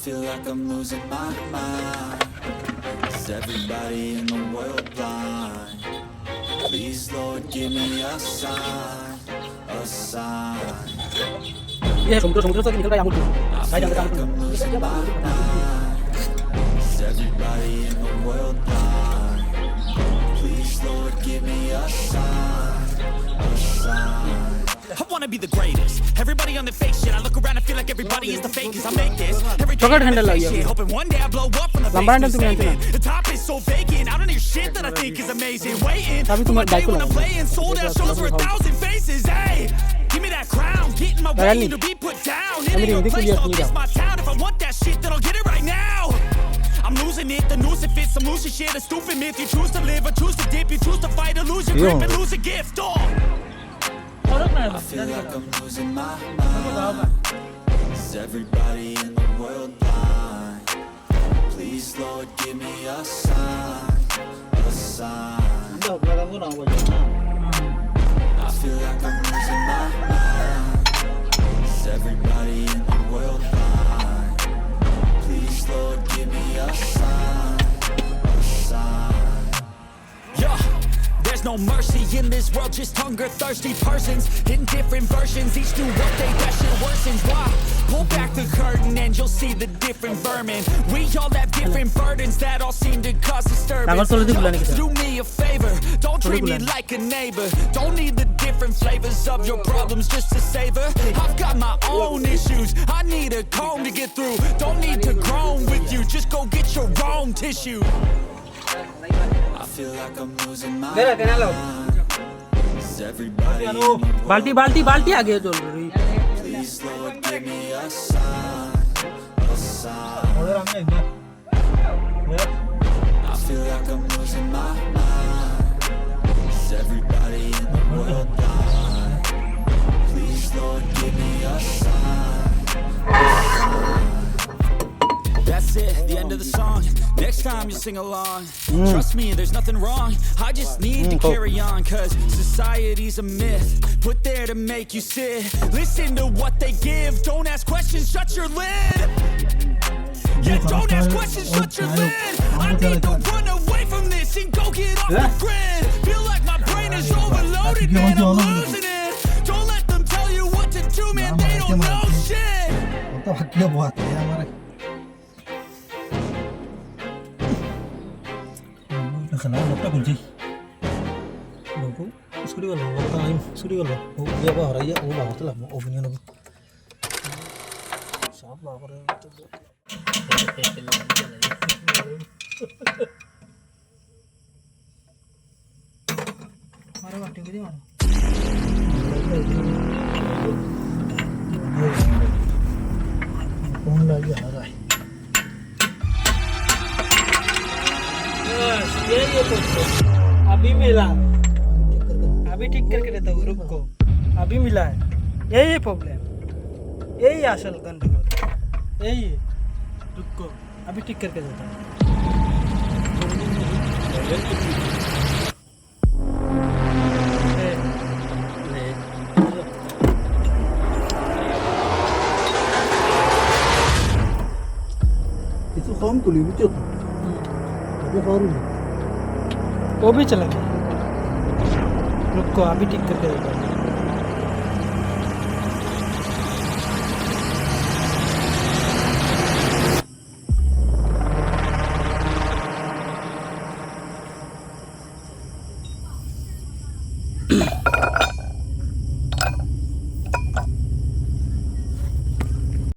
feel like I'm losing my mind. Is everybody in the world blind? Please, Lord, give me a sign, a sign. ये समुद्र से निकल रहा है आंगूर I feel like I'm losing my mind. Is everybody in the world blind? Please, Lord, give me a sign, a sign. I wanna be the greatest. Everybody on the fake shit. I look around and feel like everybody is the fakest. I make this every day. I'm the fake shit. Hoping one day I blow up from the basement. The top is so vacant. I don't hear shit that I think is amazing. Waiting for my day when I'm playing sold out shows for 1,000 faces. Hey, give me that crown. Get in my way and to be put down. It ain't your place, I'll miss my town. If I want that shit, then I'll get it right now. I'm losing it, the noose it fits. I'm losing shit, a stupid myth. You choose to live or choose to dip. You choose to fight or lose your grip and lose a gift. Oh. I feel like I'm losing my mind. Is everybody in the world blind? Please, Lord, give me a sign, a sign. I feel like I'm losing my mind. Is everybody in the world blind? Please, Lord, give me a sign, a sign. Yeah. There's no mercy in this world, just hunger-thirsty persons in different versions, each new update that shit worsens. Why? Pull back the curtain and you'll see the different vermin. We all have different burdens that all seem to cause disturbance. Do me a favor, don't treat me like a neighbor. Don't need the different flavors of your problems just to savor. I've got my own issues, I need a comb to get through. Don't need to groan with you, just go get your own tissue. I feel like I'm losing my mind. Is everybody in the world बाल्टी आगे चल रही Please, Lord, give me a sign, a sign. I feel like I'm losing my mind. Is everybody in the world blind? Please, Lord, give me a sign, a sign. That's it, the end of the song. Next time you sing along. Trust me, there's nothing wrong. I just need to carry on. Cause society's a myth put there to make you sit. Listen to what they give. Don't ask questions, shut your lid. Yeah, don't ask questions, shut your lid. I need to run away from this and go get off the grid. Feel like my brain is overloaded, man, I'm losing it. Don't let them tell you what to do, man, they don't know shit. khả năng nó cũng gì nó cũng suy đi vào nó tay suy đi vào nó giờ vào đây giờ bảo tức là một ốp như nó sắp vào đây मारो बाटी के दे मारो कौन लग गया है ये तो अभी मिला अभी ठीक करके देता हूँ रुको अभी मिला है यही प्रॉब्लम यही असल गंदगी यही रुको अभी ठीक करके देता हूँ itu kamu tuh lucu tuh tapi baru वो भी चला गया रुको अभी ठीक करके देता हूँ